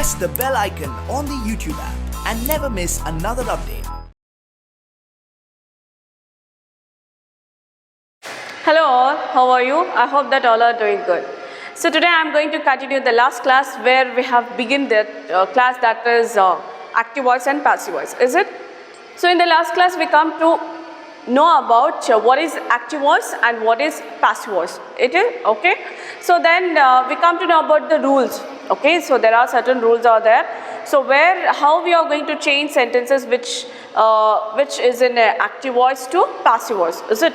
press the bell icon on the YouTube app and never miss another update. Hello all, how are you? I hope that all are doing good. So today I am going to continue the last class where we have begun the class that is active voice and passive voice, is it? So in the last class we come to know about what is active voice and what is passive voice, it is okay. So then we come to know about the rules, okay. So there are certain rules are there. So how we are going to change sentences which is in active voice to passive voice, is it?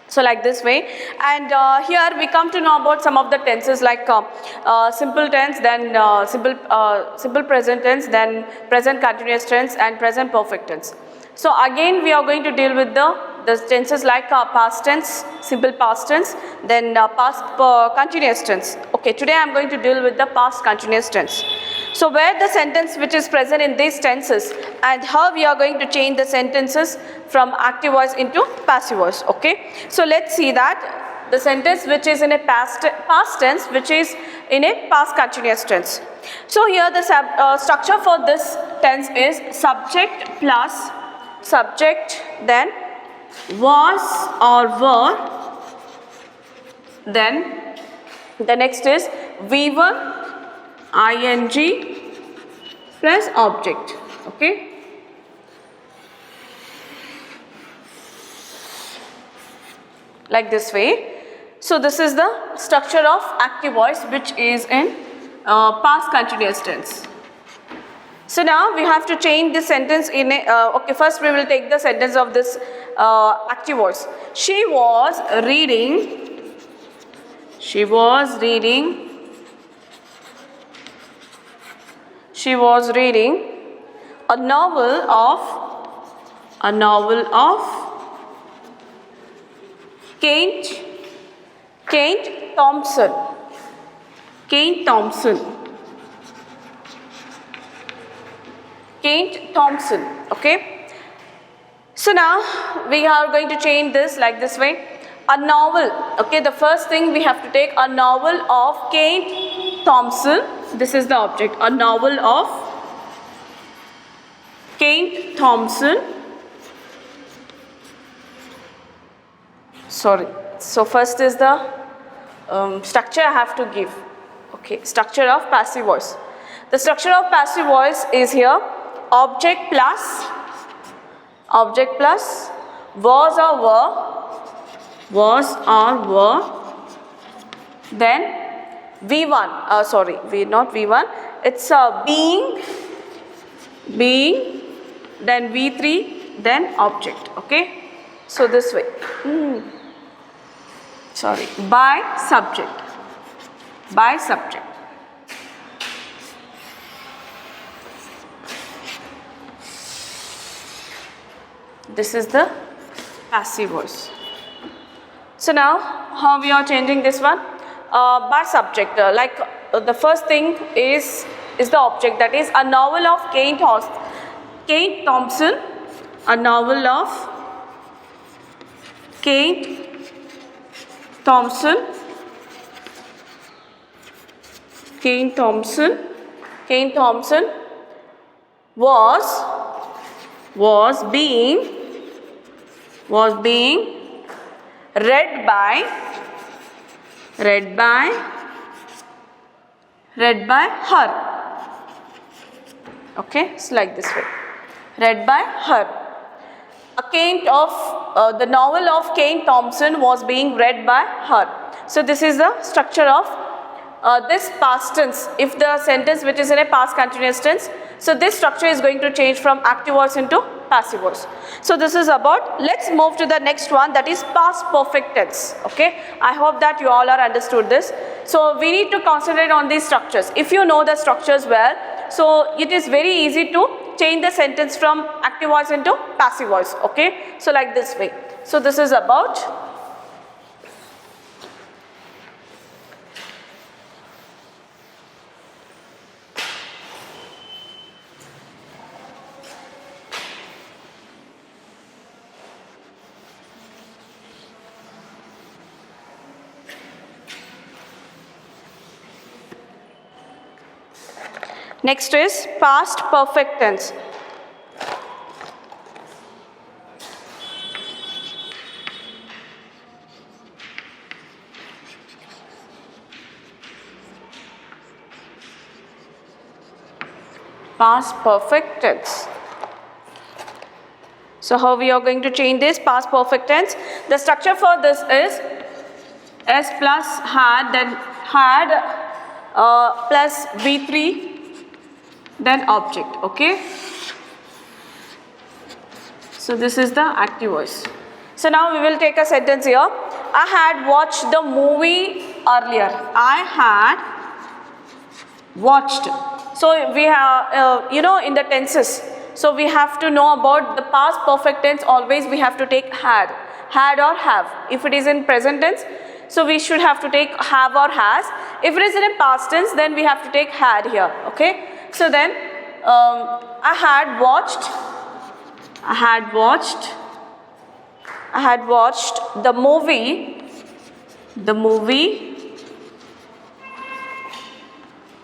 So like this way, and here we come to know about some of the tenses like simple tense, then simple present tense, then present continuous tense and present perfect tense. So again we are going to deal with the tenses like past tense, simple past tense, then past continuous tense. Okay, today I am going to deal with the past continuous tense. So where the sentence which is present in these tenses and how we are going to change the sentences from active voice into passive voice, okay. So let's see that the sentence which is in a past tense, which is in a past continuous tense. So here the structure for this tense is subject plus subject, then was or were, then the next is V1 ing plus object, okay. Like this way. So this is the structure of active voice which is in past continuous tense. So now we have to change this sentence in a, okay, first we will take the sentence of this active voice. She was reading a novel of Kate Thompson, okay. So now we are going to change this like this way. A novel, okay, the first thing we have to take a novel of Kate Thompson. This is the object, a novel of Kate Thompson. Sorry. So first is the structure I have to give. Okay, structure of passive voice. The structure of passive voice is here object plus was or were, then V1, not V1, it's being, then V3, then object, okay. So this way, by subject. This is the passive voice. So now how we are changing this one? By subject, the first thing is the object, that is a novel of Kate Thompson, a novel of Kate Thompson was being read by her, okay. It's like this way, read by her. The novel of Kate Thompson was being read by her. So this is the structure of this past tense. If the sentence which is in a past continuous tense, so this structure is going to change from active voice into passive voice. So this is about, let's move to the next one, that is past perfect tense, okay. I hope that you all are understood this. So we need to concentrate on these structures. If you know the structures well, so it is very easy to change the sentence from active voice into passive voice, okay. So like this way. So this is about Next is past perfect tense. Past perfect tense. So how we are going to change this past perfect tense? The structure for this is S plus had, then had plus V3, then object. Okay. So this is the active voice. So now we will take a sentence here. I had watched the movie earlier. I had watched. So we have, in the tenses. So we have to know about the past perfect tense. Always we have to take had or have. If it is in present tense, so we should have to take have or has. If it is in a past tense, then we have to take had here. Okay. So then I had watched the movie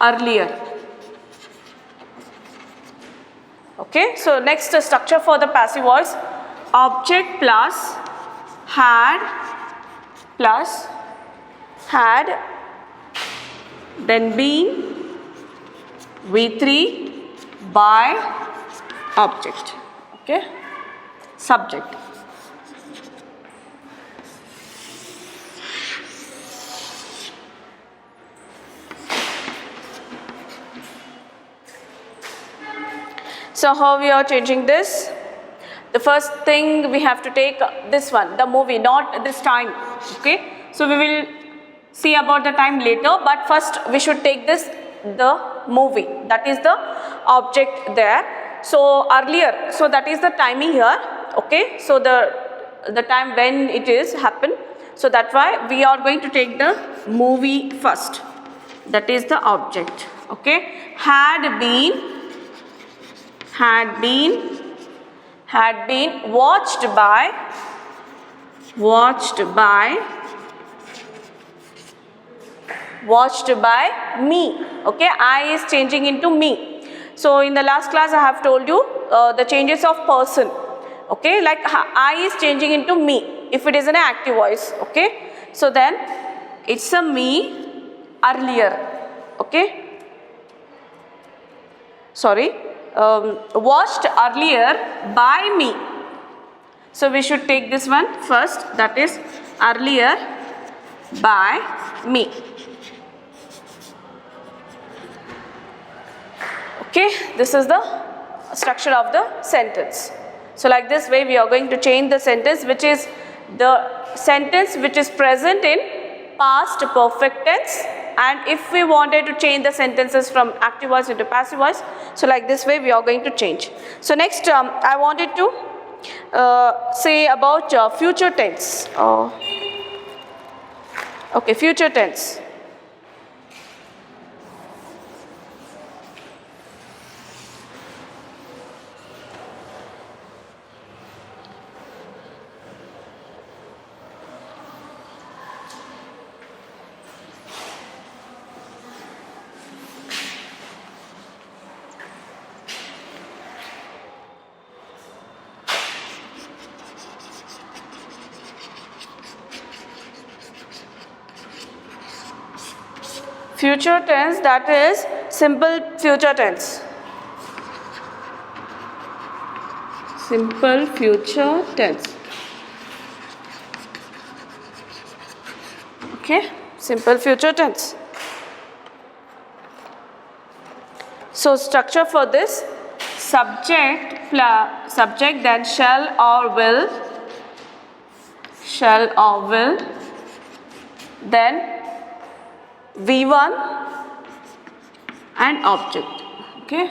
earlier. Okay, so next structure for the passive voice, object plus had, then been, V3 by object. Okay, subject. So how we are changing this? The first thing we have to take this one, the movie, not this time. Okay, so we will see about the time later, but first we should take this, the movie, that is the object there. So earlier, so that is the timing here. Okay, so the time when it is happened. So that's why we are going to take the movie first, that is the object. Okay, had been watched by me. Okay, I is changing into me. So in the last class I have told you the changes of person. Okay, like I is changing into me if it is an active voice. Okay, so then it's a me earlier. Okay, sorry, watched earlier by me. So we should take this one first, that is earlier by me. Okay, this is the structure of the sentence. So like this way we are going to change the sentence, which is the sentence which is present in past perfect tense, and if we wanted to change the sentences from active voice into passive voice, so like this way we are going to change. So next I wanted to say about future tense. Okay, future tense. Future tense, that is simple future tense. Simple future tense. Okay, simple future tense. So structure for this, subject then shall or will, then V1 and object. Okay.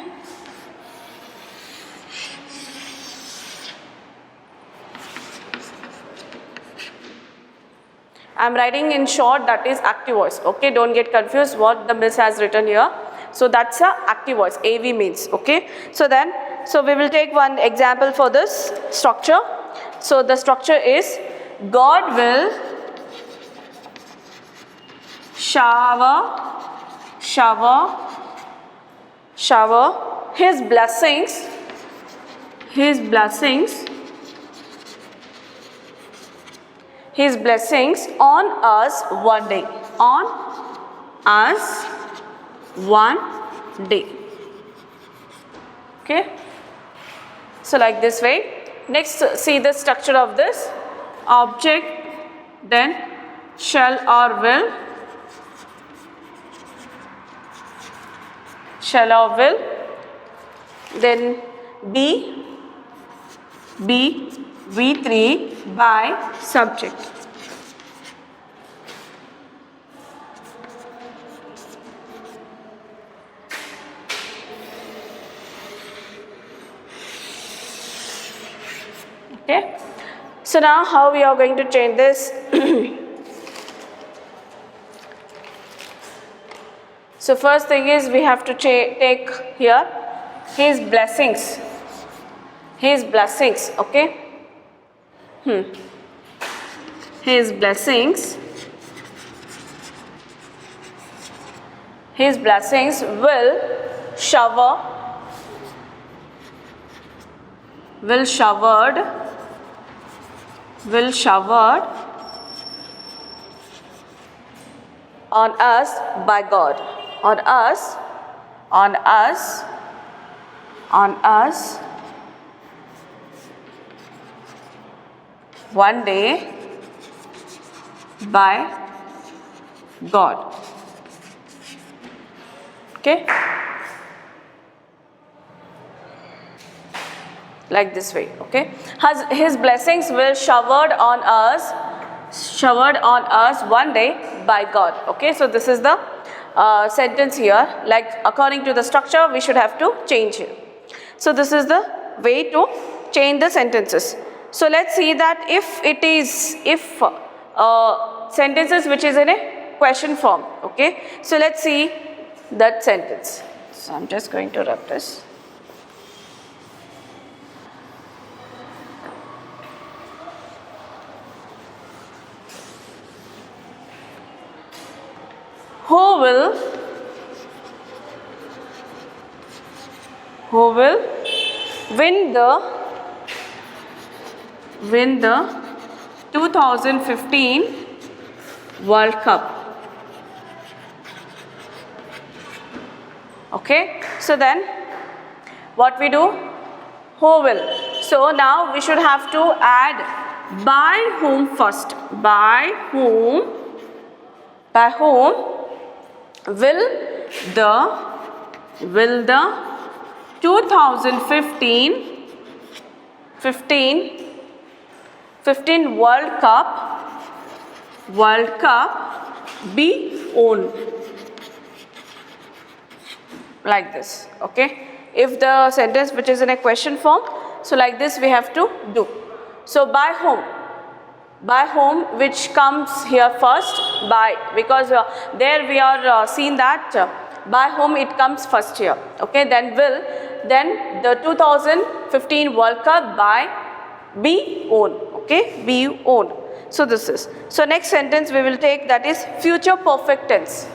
I am writing in short, that is active voice. Okay, don't get confused what the miss has written here. So that's a active voice, AV means. Okay, so we will take one example for this structure. So the structure is, God will shower shower his blessings, his blessings, his blessings on us one day, on us one day. Okay, so like this way. Next, see the structure of this object, then shall or will, shall or will, then be V3 by subject. Okay, so now how we are going to change this? So first thing is we have to take here his blessings, his blessings. Okay, his blessings, his blessings will shower, will showered on us by God, on us one day by God. Okay, like this way. Okay, his blessings will showered on us one day by God. Okay, so this is the sentence here. Like according to the structure, we should have to change here. So this is the way to change the sentences. So let's see that if sentences which is in a question form. Okay, so let's see that sentence. So I'm just going to rub this. Who will win the 2015 World Cup? Okay, so then what we do? Who will? So now we should have to add by whom first. By whom will the 2015 World Cup be owned? Like this. Okay, if the sentence which is in a question form, so like this we have to do. So by whom which comes here first, by, because there we are seeing that by whom it comes first here. Okay, then will, then the 2015 World Cup by be owned. Okay, be owned. So this is, so next sentence we will take, that is future perfect tense.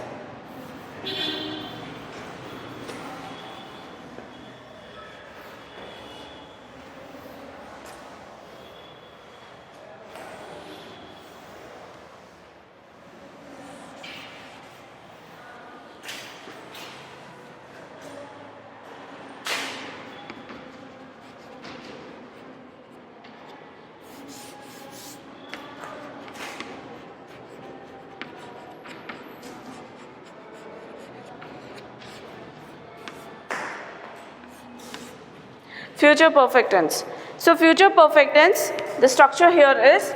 Future perfect tense. So future perfect tense, the structure here is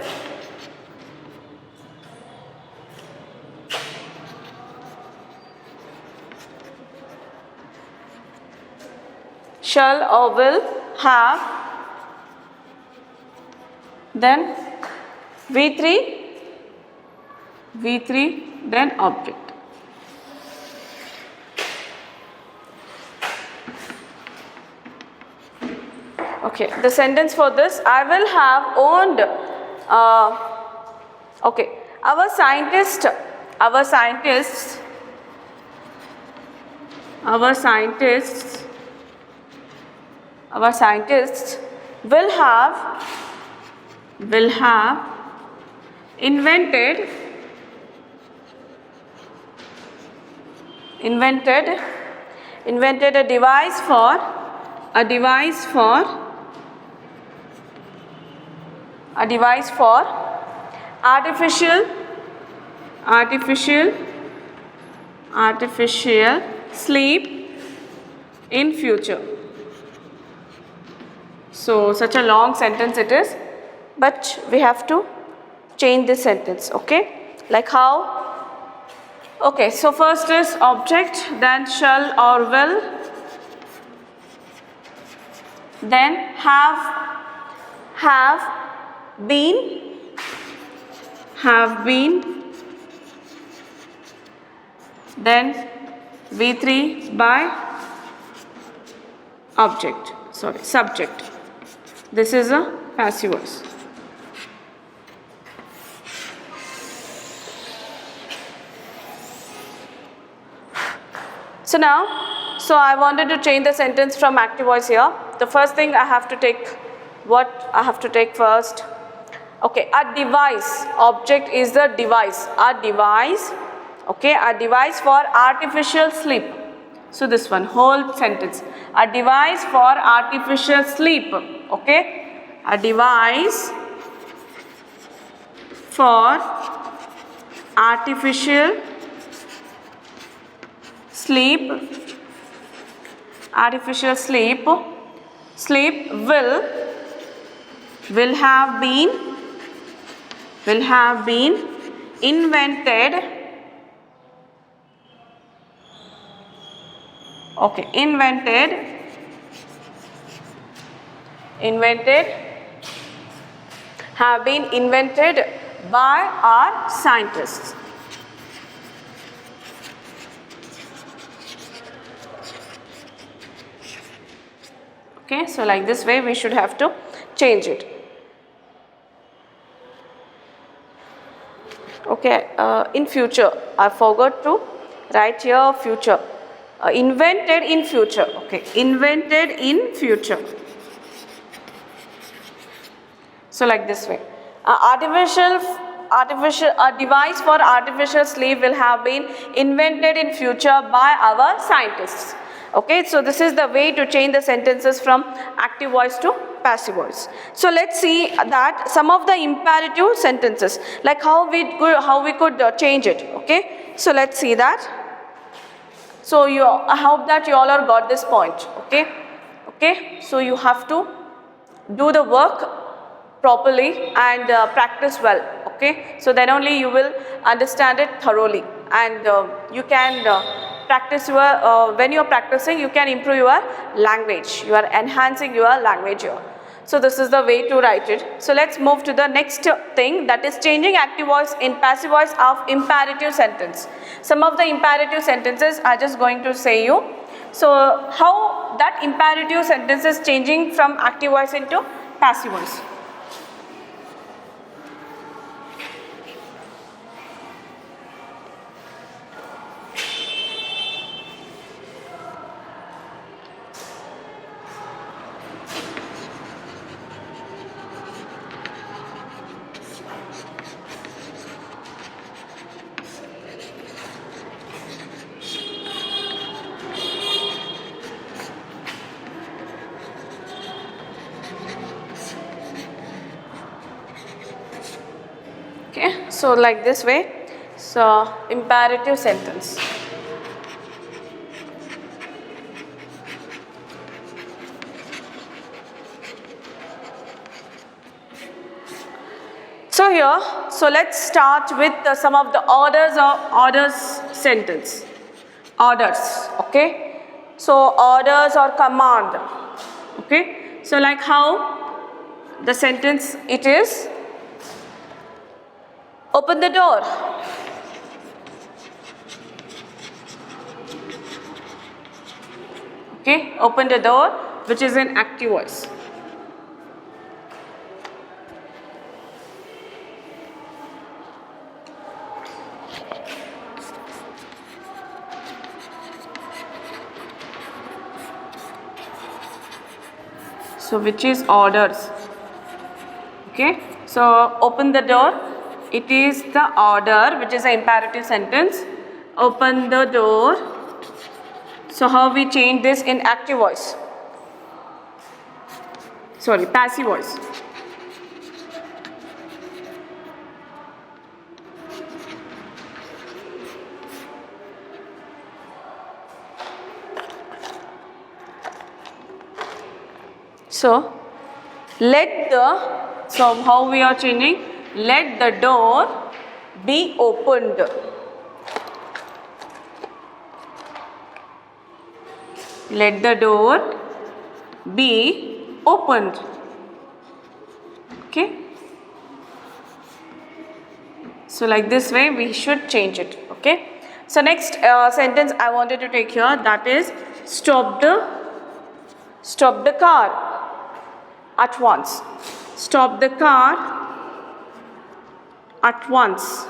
shall or will have, then V3, then object. Okay, the sentence for this, I will have owned, okay, our scientists our scientists will have invented a device for artificial sleep in future. So such a long sentence it is, but we have to change this sentence, okay? Like how? Okay, so first is object, then shall or will, then have been, then V3 by subject. This is a passive voice. So I wanted to change the sentence from active voice here. The first thing I have to take, first? Okay, a device, object is the device, a device for artificial sleep. So this one, whole sentence, a device for artificial sleep, okay? A device for artificial sleep will have been invented, okay, invented have been invented by our scientists. Okay, so like this way we should have to change it. Okay, in future, I forgot to write here future. Invented in future, okay, invented in future. So like this way, a device for artificial sleep will have been invented in future by our scientists. Okay, so this is the way to change the sentences from active voice to passive voice. So let's see that some of the imperative sentences, like how we could change it. Okay, so let's see that. So I hope that you all are got this point. Okay, so you have to do the work properly and practice well. Okay, so then only you will understand it thoroughly, and you can practice your when you are practicing, you can improve your language. You are enhancing your language here. So this is the way to write it. So let's move to the next thing, that is changing active voice in passive voice of imperative sentence. Some of the imperative sentences are just going to say you. So how that imperative sentence is changing from active voice into passive voice. Okay, so like this way, so imperative sentence. So here, so let's start with some of the orders sentence. Orders, okay. So orders or command, okay. So like how the sentence it is, open the door. Okay, open the door, which is in active voice. So which is orders. Okay, so open the door. It is the order, which is an imperative sentence. Open the door. So how we change this in active voice? Sorry, passive voice. So how we are changing? Let the door be opened. Let the door be opened. Okay. So like this way we should change it. Okay. So next sentence I wanted to take here, that is stop the car at once. Stop the car at once.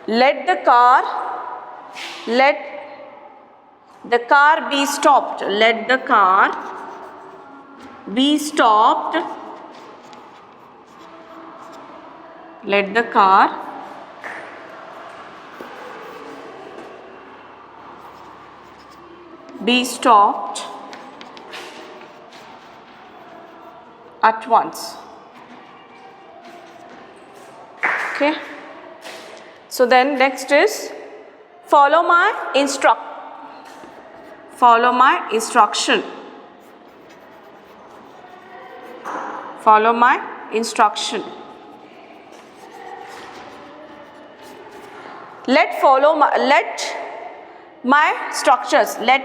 Let the car be stopped. Let the car be stopped. Let the car be stopped at once. Okay. So then next is follow my instruction. Follow my instruction. Follow my instruction. Let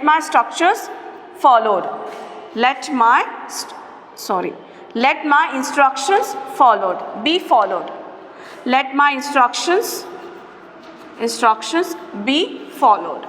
my structures followed. Let my instructions followed. Be followed. Let my instructions be followed.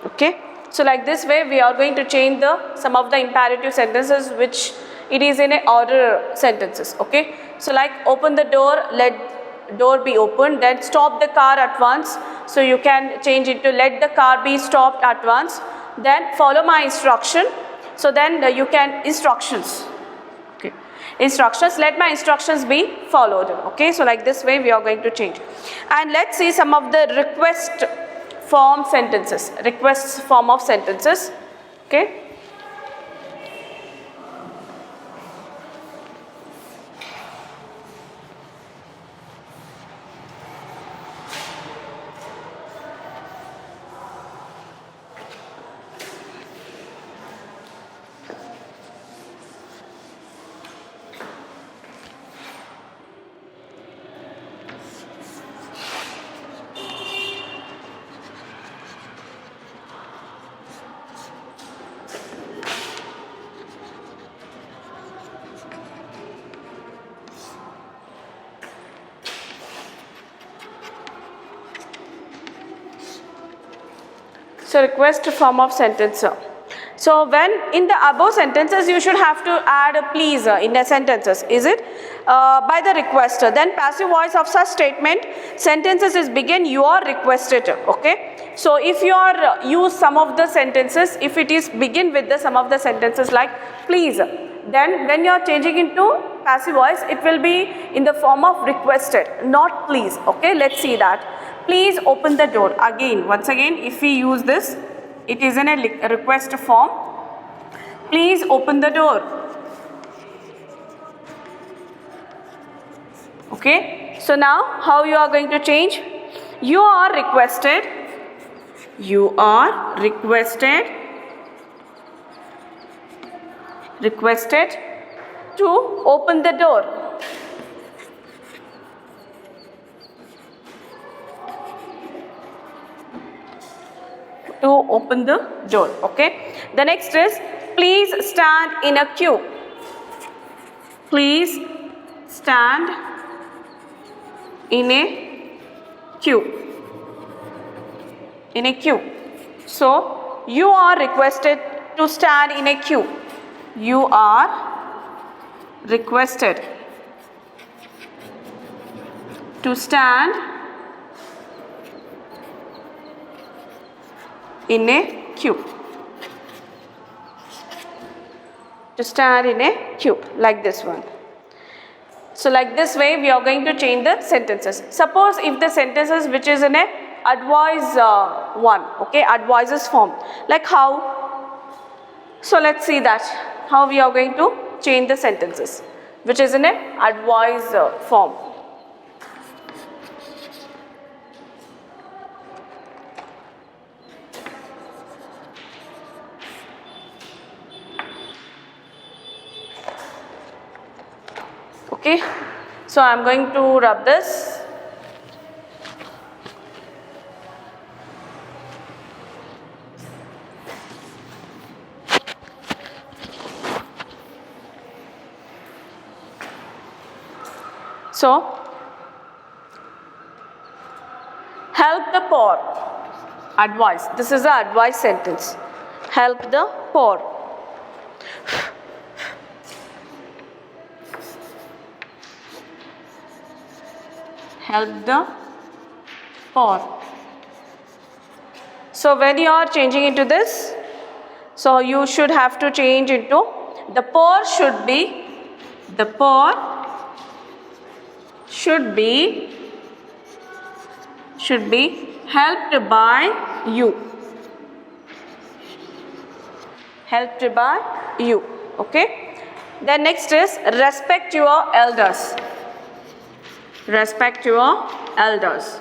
Okay. So like this way we are going to change some of the imperative sentences which it is in a order sentences. Okay. So like open the door, let door be opened, then stop the car at once. So you can change it to let the car be stopped at once. Then follow my instruction. So then you can instructions. Okay. Instructions, let my instructions be followed. Okay. So like this way we are going to change. And let's see some of the request form sentences. Requests form of sentences. Okay. So request form of sentence. So when in the above sentences you should have to add a please in the sentences, is it? By the requester. Then passive voice of such statement sentences is begin you are requested. Okay. So if you are use some of the sentences, if it is begin with the some of the sentences like please, then when you are changing into passive voice it will be in the form of requested, not please. Okay. Let's see that. Please open the door. Again, once again, if we use this, it is in a request form. Please open the door. Okay. So now, how you are going to change? You are requested. You are requested. Requested to open the door. To open the door. Okay. The next is please stand in a queue. Please stand in a queue. In a queue. So you are requested to stand in a queue. You are requested to stand in a queue. To stand in a queue, like this one. So like this way we are going to change the sentences. Suppose if the sentences which is in a advice one, okay, advices form, like how? So let's see that how we are going to change the sentences which is in a advice form. Okay, so I am going to rub this. So, help the poor. Advice. This is the advice sentence. Help the poor. Help the poor. So when you are changing into this, so you should have to change into the poor should be helped by you. Helped by you. Okay. Then next is respect your elders. Respect your elders.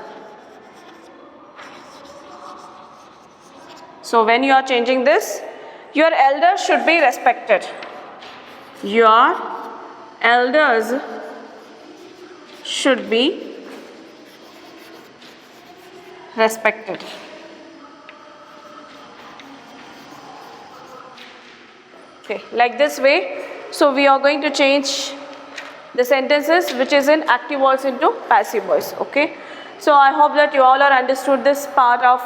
So when you are changing this, your elders should be respected. Your elders should be respected. Okay, like this way. So we are going to change the sentences which is in active voice into passive voice. Okay, so I hope that you all are understood this part of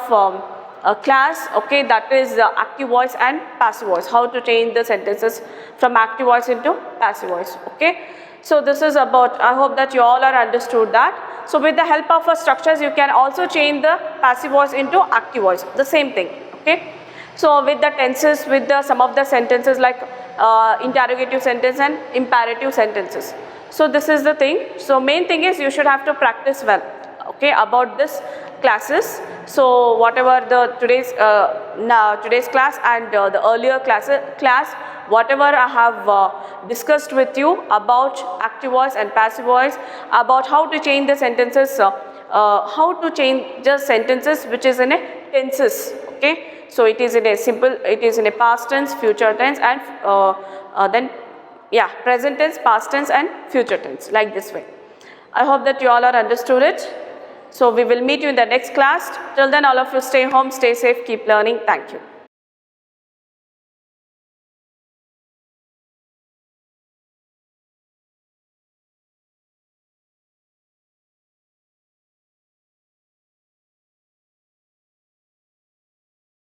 a class. Okay, that is active voice and passive voice, how to change the sentences from active voice into passive voice. Okay, so this is about, I hope that you all are understood that. So with the help of structures you can also change the passive voice into active voice, the same thing. Okay, so with the tenses, with the some of the sentences like interrogative sentence and imperative sentences. So this is the thing. So main thing is you should have to practice well, okay, about this classes. So whatever the today's class and the earlier class, whatever I have discussed with you about active voice and passive voice, about how to change the sentences, how to change the sentences which is in a tenses. Okay, so it is in a simple, it is in a past tense, future tense, and then present tense, past tense and future tense, like this way. I hope that you all are understood it. So we will meet you in the next class. Till then, all of you stay home, stay safe, keep learning. Thank you.